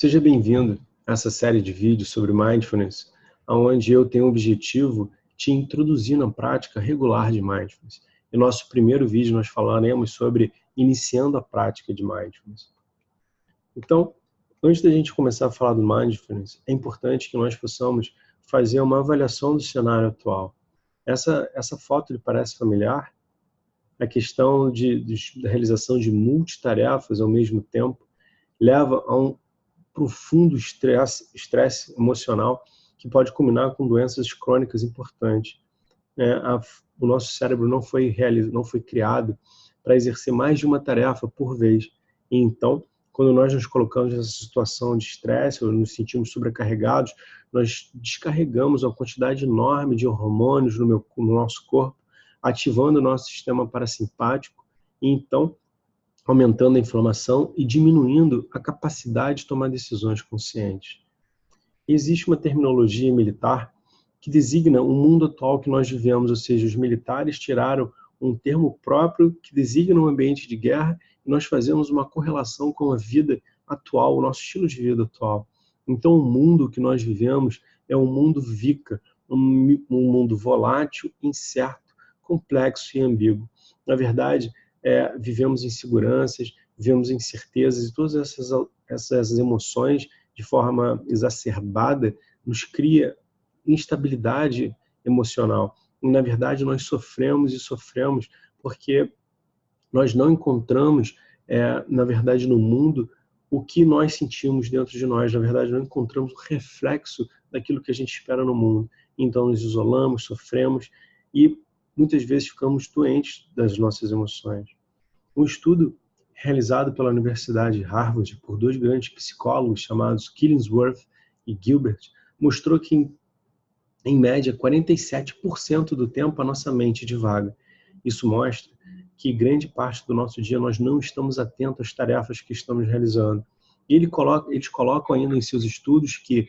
Seja bem-vindo a essa série de vídeos sobre Mindfulness, onde eu tenho o objetivo de te introduzir na prática regular de Mindfulness. Em nosso primeiro vídeo nós falaremos sobre iniciando a prática de Mindfulness. Então, antes da gente começar a falar do Mindfulness, é importante que nós possamos fazer uma avaliação do cenário atual. Essa foto lhe parece familiar? A questão da realização de multitarefas ao mesmo tempo leva a um profundo estresse emocional que pode culminar com doenças crônicas importantes. O nosso cérebro não foi criado para exercer mais de uma tarefa por vez. E então, quando nós nos colocamos nessa situação de estresse ou nos sentimos sobrecarregados, nós descarregamos uma quantidade enorme de hormônios no nosso corpo, ativando o nosso sistema parasimpático e então aumentando a inflamação e diminuindo a capacidade de tomar decisões conscientes. Existe uma terminologia militar que designa o mundo atual que nós vivemos, ou seja, os militares tiraram um termo próprio que designa um ambiente de guerra e nós fazemos uma correlação com a vida atual, o nosso estilo de vida atual. Então, o mundo que nós vivemos é um mundo VUCA, um mundo volátil, incerto, complexo e ambíguo. Na verdade, vivemos inseguranças, vivemos incertezas e todas essas emoções de forma exacerbada nos cria instabilidade emocional. E, na verdade, nós sofremos porque nós não encontramos, na verdade, no mundo, o que nós sentimos dentro de nós. Na verdade, não encontramos o reflexo daquilo que a gente espera no mundo. Então, nos isolamos, sofremos e muitas vezes ficamos doentes das nossas emoções. Um estudo realizado pela Universidade de Harvard por dois grandes psicólogos chamados Killingsworth e Gilbert mostrou que, em média, 47% do tempo a nossa mente divaga. Isso mostra que grande parte do nosso dia nós não estamos atentos às tarefas que estamos realizando. E eles colocam ainda em seus estudos que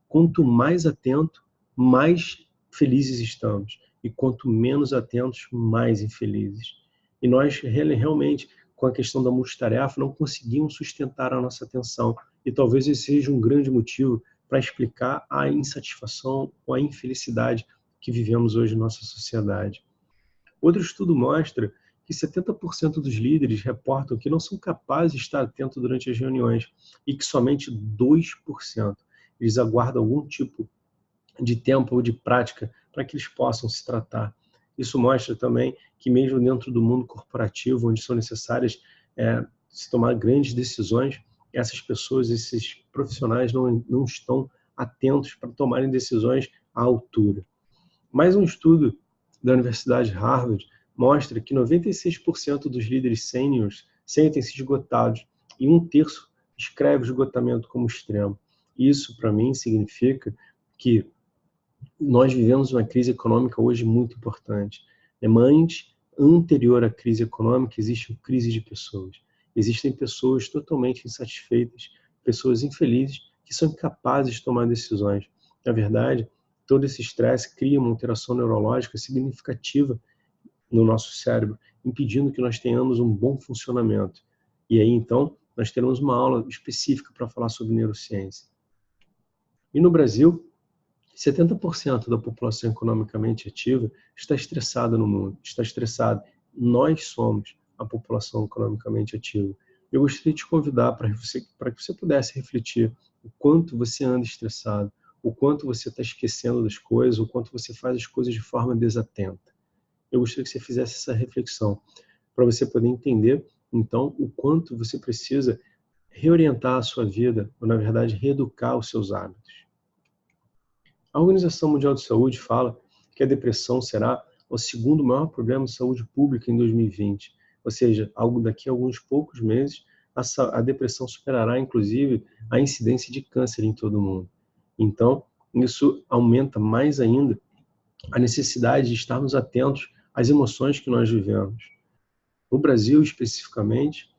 quanto mais atento, mais felizes estamos. E quanto menos atentos, mais infelizes. E nós realmente, com a questão da multitarefa, não conseguimos sustentar a nossa atenção. E talvez esse seja um grande motivo para explicar a insatisfação ou a infelicidade que vivemos hoje em nossa sociedade. Outro estudo mostra que 70% dos líderes reportam que não são capazes de estar atentos durante as reuniões e que somente 2% eles aguardam algum tipo de tempo ou de prática para que eles possam se tratar. Isso mostra também que mesmo dentro do mundo corporativo, onde são necessárias se tomar grandes decisões, essas pessoas, esses profissionais não estão atentos para tomarem decisões à altura. Mais um estudo da Universidade de Harvard mostra que 96% dos líderes sêniores sentem-se esgotados e 1/3 descreve o esgotamento como extremo. Isso, para mim, significa que nós vivemos uma crise econômica hoje muito importante. Mas anterior à crise econômica, existe uma crise de pessoas. Existem pessoas totalmente insatisfeitas, pessoas infelizes, que são incapazes de tomar decisões. Na verdade, todo esse estresse cria uma alteração neurológica significativa no nosso cérebro, impedindo que nós tenhamos um bom funcionamento. E aí, então, nós teremos uma aula específica para falar sobre neurociência. E no Brasil, 70% da população economicamente ativa está estressada no mundo, está estressada. Nós somos a população economicamente ativa. Eu gostaria de te convidar para que você pudesse refletir o quanto você anda estressado, o quanto você está esquecendo das coisas, o quanto você faz as coisas de forma desatenta. Eu gostaria que você fizesse essa reflexão, para você poder entender, então, o quanto você precisa reorientar a sua vida, ou, na verdade, reeducar os seus hábitos. A Organização Mundial de Saúde fala que a depressão será o segundo maior problema de saúde pública em 2020. Ou seja, daqui a alguns poucos meses, a depressão superará, inclusive, a incidência de câncer em todo o mundo. Então, isso aumenta mais ainda a necessidade de estarmos atentos às emoções que nós vivemos. No Brasil, especificamente,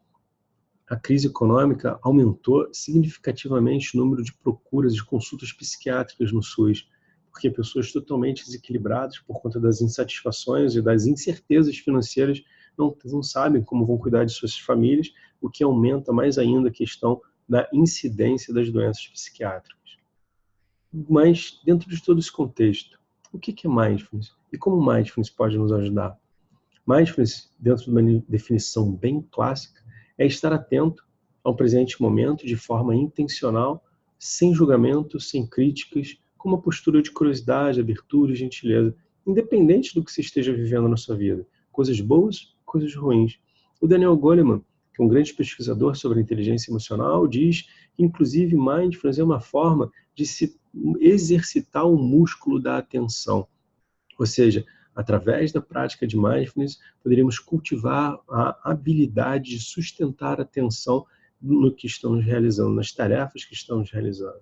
a crise econômica aumentou significativamente o número de procuras de consultas psiquiátricas no SUS, porque pessoas totalmente desequilibradas por conta das insatisfações e das incertezas financeiras não sabem como vão cuidar de suas famílias, o que aumenta mais ainda a questão da incidência das doenças psiquiátricas. Mas, dentro de todo esse contexto, o que é Mindfulness? E como Mindfulness pode nos ajudar? Mindfulness, dentro de uma definição bem clássica, é estar atento ao presente momento de forma intencional, sem julgamento, sem críticas, com uma postura de curiosidade, abertura e gentileza, independente do que você esteja vivendo na sua vida. Coisas boas, coisas ruins. O Daniel Goleman, que é um grande pesquisador sobre a inteligência emocional, diz que, inclusive, Mindfulness é uma forma de se exercitar o músculo da atenção. Ou seja, através da prática de Mindfulness, poderíamos cultivar a habilidade de sustentar a atenção no que estamos realizando, nas tarefas que estamos realizando.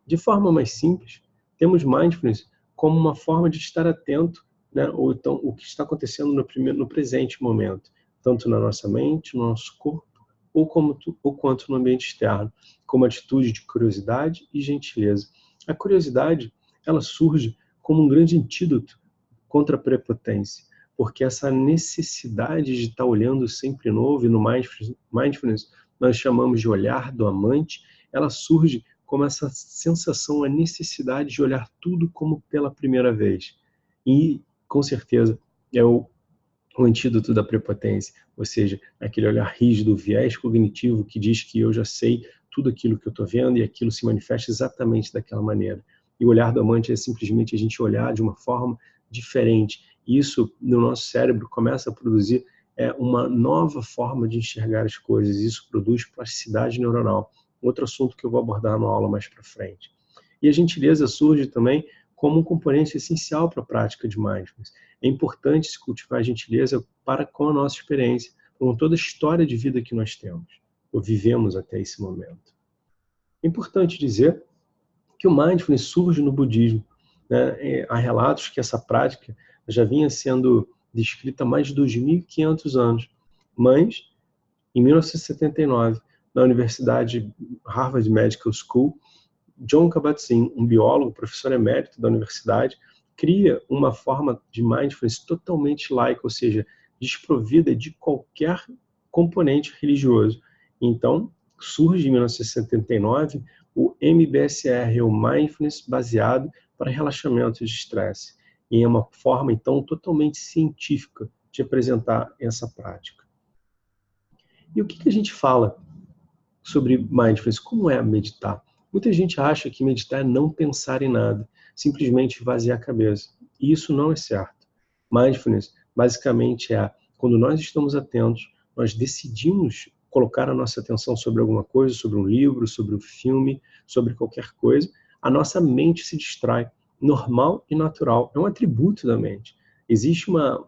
De forma mais simples, temos Mindfulness como uma forma de estar atento, né, ou então o que está acontecendo no presente momento, tanto na nossa mente, no nosso corpo, ou quanto no ambiente externo, como atitude de curiosidade e gentileza. A curiosidade, ela surge como um grande antídoto contra a prepotência, porque essa necessidade de estar olhando sempre novo, e no Mindfulness nós chamamos de olhar do amante, ela surge como essa sensação, a necessidade de olhar tudo como pela primeira vez. E, com certeza, é o antídoto da prepotência, ou seja, aquele olhar rígido, o viés cognitivo que diz que eu já sei tudo aquilo que eu estou vendo e aquilo se manifesta exatamente daquela maneira. E o olhar do amante é simplesmente a gente olhar de uma forma diferente. E isso, no nosso cérebro, começa a produzir uma nova forma de enxergar as coisas. Isso produz plasticidade neuronal. Outro assunto que eu vou abordar na aula mais para frente. E a gentileza surge também como um componente essencial para a prática de Mindfulness. É importante se cultivar a gentileza para com a nossa experiência, com toda a história de vida que nós temos, ou vivemos até esse momento. É importante dizer que o Mindfulness surge no budismo, né? Há relatos que essa prática já vinha sendo descrita há mais de 2.500 anos, mas, em 1979, na Universidade Harvard Medical School, Jon Kabat-Zinn, um biólogo, professor emérito da universidade, cria uma forma de Mindfulness totalmente laica, ou seja, desprovida de qualquer componente religioso. Então, surge em 1979 o MBSR, o Mindfulness baseado para relaxamento de estresse. E é uma forma, então, totalmente científica de apresentar essa prática. E o que a gente fala sobre Mindfulness? Como é meditar? Muita gente acha que meditar é não pensar em nada, simplesmente esvaziar a cabeça. E isso não é certo. Mindfulness, basicamente, é quando nós estamos atentos, nós decidimos colocar a nossa atenção sobre alguma coisa, sobre um livro, sobre um filme, sobre qualquer coisa, a nossa mente se distrai. Normal e natural. É um atributo da mente. Existe uma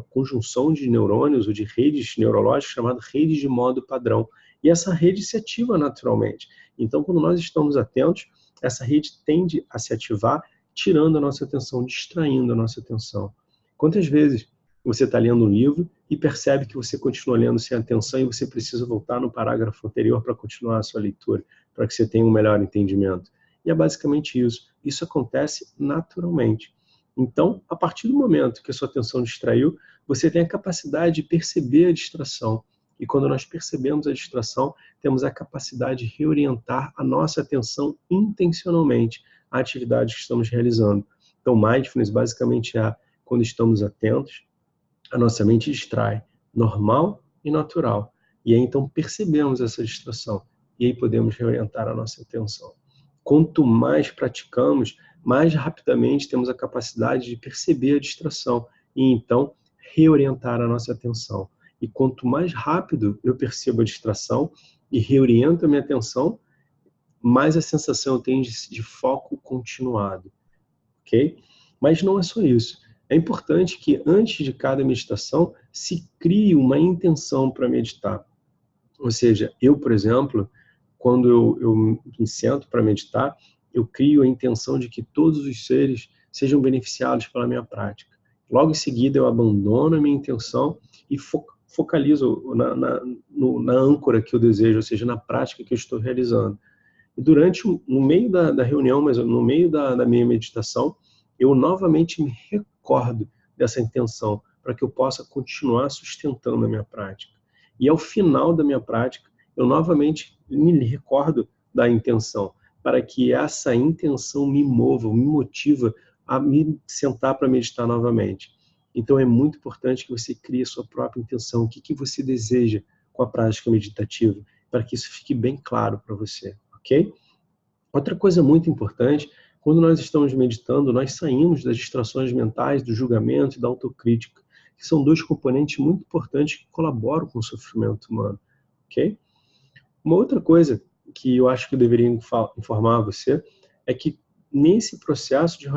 conjunção de neurônios ou de redes neurológicas chamada redes de modo padrão. E essa rede se ativa naturalmente. Então, quando nós estamos atentos, essa rede tende a se ativar, tirando a nossa atenção, distraindo a nossa atenção. Quantas vezes você está lendo um livro e percebe que você continua lendo sem atenção e você precisa voltar no parágrafo anterior para continuar a sua leitura, para que você tenha um melhor entendimento? E é basicamente isso. Isso acontece naturalmente. Então, a partir do momento que a sua atenção distraiu, você tem a capacidade de perceber a distração. E quando nós percebemos a distração, temos a capacidade de reorientar a nossa atenção intencionalmente à atividade que estamos realizando. Então, Mindfulness basicamente é quando estamos atentos, a nossa mente distrai, normal e natural. E aí, então, percebemos essa distração. E aí podemos reorientar a nossa atenção. Quanto mais praticamos, mais rapidamente temos a capacidade de perceber a distração e, então, reorientar a nossa atenção. E quanto mais rápido eu percebo a distração e reoriento a minha atenção, mais a sensação eu tenho de foco continuado. Ok? Mas não é só isso. É importante que antes de cada meditação se crie uma intenção para meditar. Ou seja, eu, por exemplo, quando eu me sento para meditar, eu crio a intenção de que todos os seres sejam beneficiados pela minha prática. Logo em seguida, eu abandono a minha intenção e focalizo na âncora que eu desejo, ou seja, na prática que eu estou realizando. E no meio da reunião, mas no meio da minha meditação, eu novamente me recordo dessa intenção, para que eu possa continuar sustentando a minha prática. E ao final da minha prática, eu novamente me recordo da intenção, para que essa intenção me mova, me motiva a me sentar para meditar novamente. Então é muito importante que você crie a sua própria intenção, o que você deseja com a prática meditativa, para que isso fique bem claro para você, ok? Outra coisa muito importante, quando nós estamos meditando, nós saímos das distrações mentais, do julgamento e da autocrítica, que são dois componentes muito importantes que colaboram com o sofrimento humano, ok? Uma outra coisa que eu acho que eu deveria informar você é que nesse processo de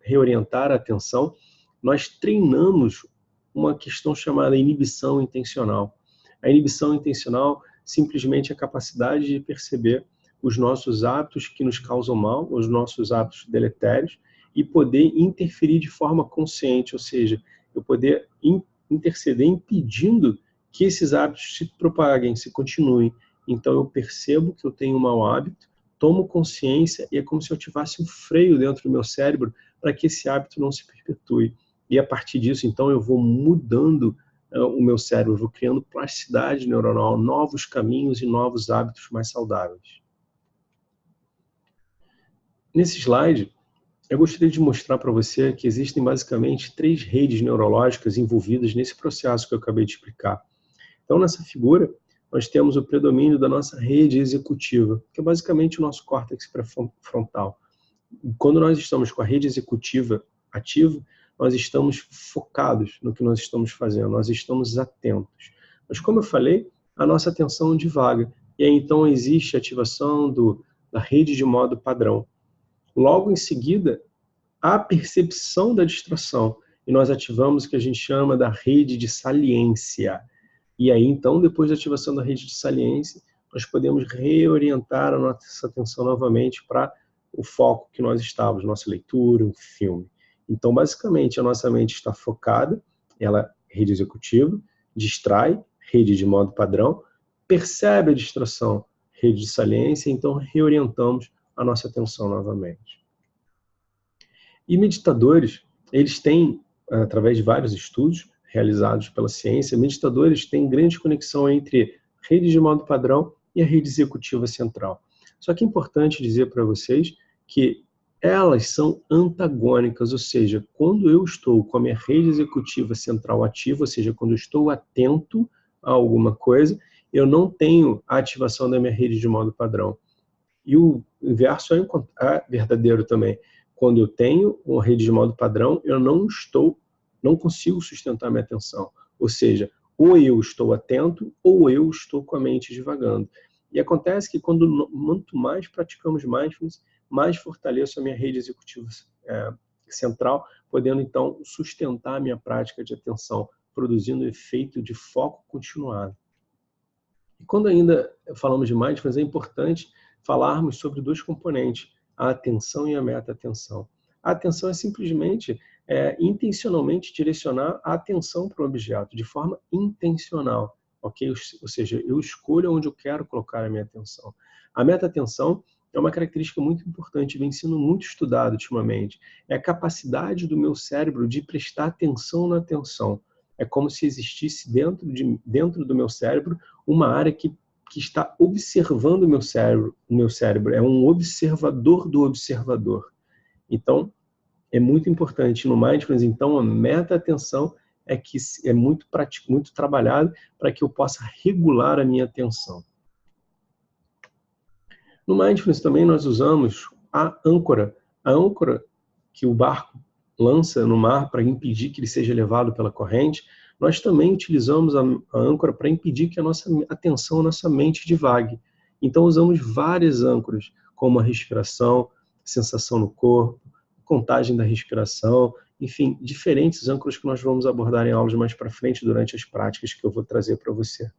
reorientar a atenção, nós treinamos uma questão chamada inibição intencional. A inibição intencional simplesmente é a capacidade de perceber os nossos hábitos que nos causam mal, os nossos hábitos deletérios, e poder interferir de forma consciente, ou seja, eu poder interceder impedindo que esses hábitos se propaguem, se continuem. Então eu percebo que eu tenho um mau hábito, tomo consciência e é como se eu tivesse um freio dentro do meu cérebro para que esse hábito não se perpetue. E a partir disso, então, eu vou mudando o meu cérebro, eu vou criando plasticidade neuronal, novos caminhos e novos hábitos mais saudáveis. Nesse slide, eu gostaria de mostrar para você que existem basicamente 3 redes neurológicas envolvidas nesse processo que eu acabei de explicar. Então, nessa figura, nós temos o predomínio da nossa rede executiva, que é basicamente o nosso córtex pré-frontal. Quando nós estamos com a rede executiva ativa, nós estamos focados no que nós estamos fazendo, nós estamos atentos. Mas, como eu falei, a nossa atenção divaga. E aí, então, existe a ativação da rede de modo padrão. Logo em seguida, a percepção da distração. E nós ativamos o que a gente chama da rede de saliência. E aí, então, depois da ativação da rede de saliência, nós podemos reorientar a nossa atenção novamente para o foco que nós estávamos, nossa leitura, um filme. Então, basicamente, a nossa mente está focada, ela é rede executiva, distrai, rede de modo padrão, percebe a distração, rede de saliência, então reorientamos a nossa atenção novamente. E meditadores, eles têm, através de vários estudos realizados pela ciência, meditadores têm grande conexão entre rede de modo padrão e a rede executiva central. Só que é importante dizer para vocês que elas são antagônicas, ou seja, quando eu estou com a minha rede executiva central ativa, ou seja, quando eu estou atento a alguma coisa, eu não tenho a ativação da minha rede de modo padrão. E o inverso é verdadeiro também. Quando eu tenho uma rede de modo padrão, eu não consigo sustentar minha atenção. Ou seja, ou eu estou atento, ou eu estou com a mente divagando. E acontece que quanto mais praticamos mindfulness, mais fortaleço a minha rede executiva central, podendo então sustentar a minha prática de atenção, produzindo efeito de foco continuado. E quando ainda falamos de mindfulness, é importante falarmos sobre 2 componentes, a atenção e a meta-atenção. A atenção é simplesmente intencionalmente direcionar a atenção para o objeto, de forma intencional, ok? Ou seja, eu escolho onde eu quero colocar a minha atenção. A meta-atenção é uma característica muito importante, vem sendo muito estudada ultimamente. É a capacidade do meu cérebro de prestar atenção na atenção. É como se existisse dentro do meu cérebro uma área que está observando o meu cérebro. É um observador do observador. Então, é muito importante no Mindfulness, então, a meta-atenção é que é muito trabalhado para que eu possa regular a minha atenção. No Mindfulness também nós usamos a âncora que o barco lança no mar para impedir que ele seja levado pela corrente. Nós também utilizamos a âncora para impedir que a nossa atenção, a nossa mente divague. Então usamos várias âncoras, como a respiração, sensação no corpo, contagem da respiração, enfim, diferentes âncoras que nós vamos abordar em aulas mais para frente durante as práticas que eu vou trazer para você.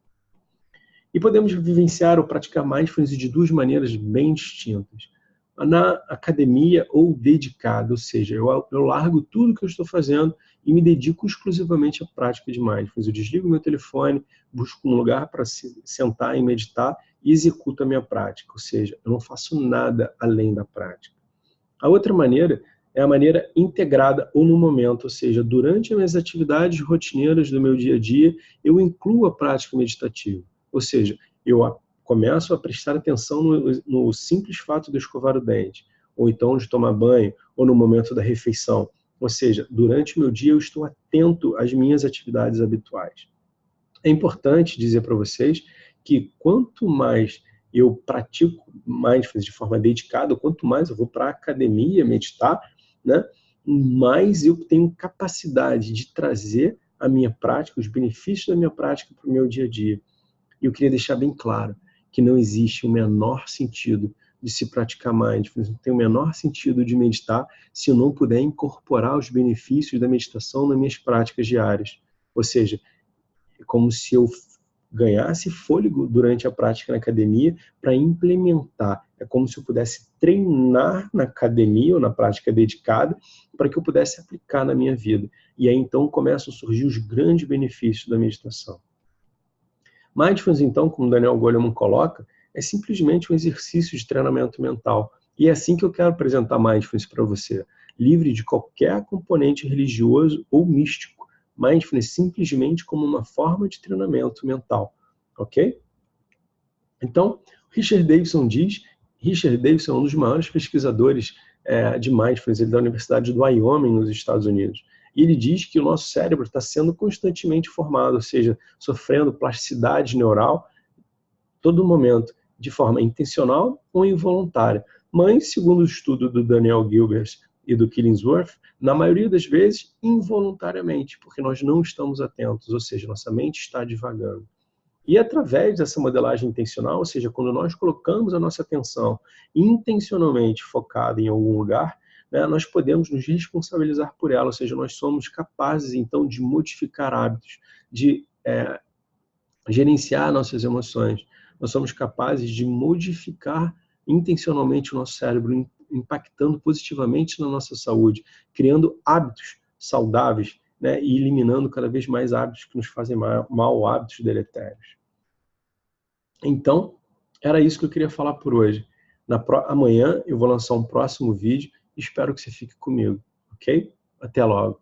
E podemos vivenciar ou praticar mindfulness de 2 maneiras bem distintas. Na academia ou dedicada, ou seja, eu largo tudo que eu estou fazendo e me dedico exclusivamente à prática de mindfulness. Eu desligo meu telefone, busco um lugar para sentar e meditar e executo a minha prática, ou seja, eu não faço nada além da prática. A outra maneira é a maneira integrada ou no momento, ou seja, durante as minhas atividades rotineiras do meu dia a dia, eu incluo a prática meditativa. Ou seja, eu começo a prestar atenção no simples fato de eu escovar o dente, ou então de tomar banho, ou no momento da refeição. Ou seja, durante o meu dia eu estou atento às minhas atividades habituais. É importante dizer para vocês que quanto mais eu pratico mindfulness de forma dedicada, quanto mais eu vou para a academia meditar, né, mais eu tenho capacidade de trazer a minha prática, os benefícios da minha prática para o meu dia a dia. E eu queria deixar bem claro que não existe o menor sentido de se praticar mindfulness, não tem o menor sentido de meditar se eu não puder incorporar os benefícios da meditação nas minhas práticas diárias. Ou seja, é como se eu ganhasse fôlego durante a prática na academia para implementar. É como se eu pudesse treinar na academia ou na prática dedicada para que eu pudesse aplicar na minha vida. E aí então começam a surgir os grandes benefícios da meditação. Mindfulness, então, como Daniel Goleman coloca, é simplesmente um exercício de treinamento mental. E é assim que eu quero apresentar Mindfulness para você, livre de qualquer componente religioso ou místico. Mindfulness simplesmente como uma forma de treinamento mental, ok? Então, Richard Davidson é um dos maiores pesquisadores de Mindfulness, ele é da Universidade do Wyoming, nos Estados Unidos. E ele diz que o nosso cérebro está sendo constantemente formado, ou seja, sofrendo plasticidade neural todo momento, de forma intencional ou involuntária. Mas, segundo o estudo do Daniel Gilbert e do Killingsworth, na maioria das vezes, involuntariamente, porque nós não estamos atentos, ou seja, nossa mente está divagando. E através dessa modelagem intencional, ou seja, quando nós colocamos a nossa atenção intencionalmente focada em algum lugar, né, nós podemos nos responsabilizar por ela, ou seja, nós somos capazes, então, de modificar hábitos, de gerenciar nossas emoções. Nós somos capazes de modificar intencionalmente o nosso cérebro, impactando positivamente na nossa saúde, criando hábitos saudáveis, né, e eliminando cada vez mais hábitos que nos fazem mal, hábitos deletérios. Então, era isso que eu queria falar por hoje. Amanhã eu vou lançar um próximo vídeo e espero que você fique comigo, ok? Até logo.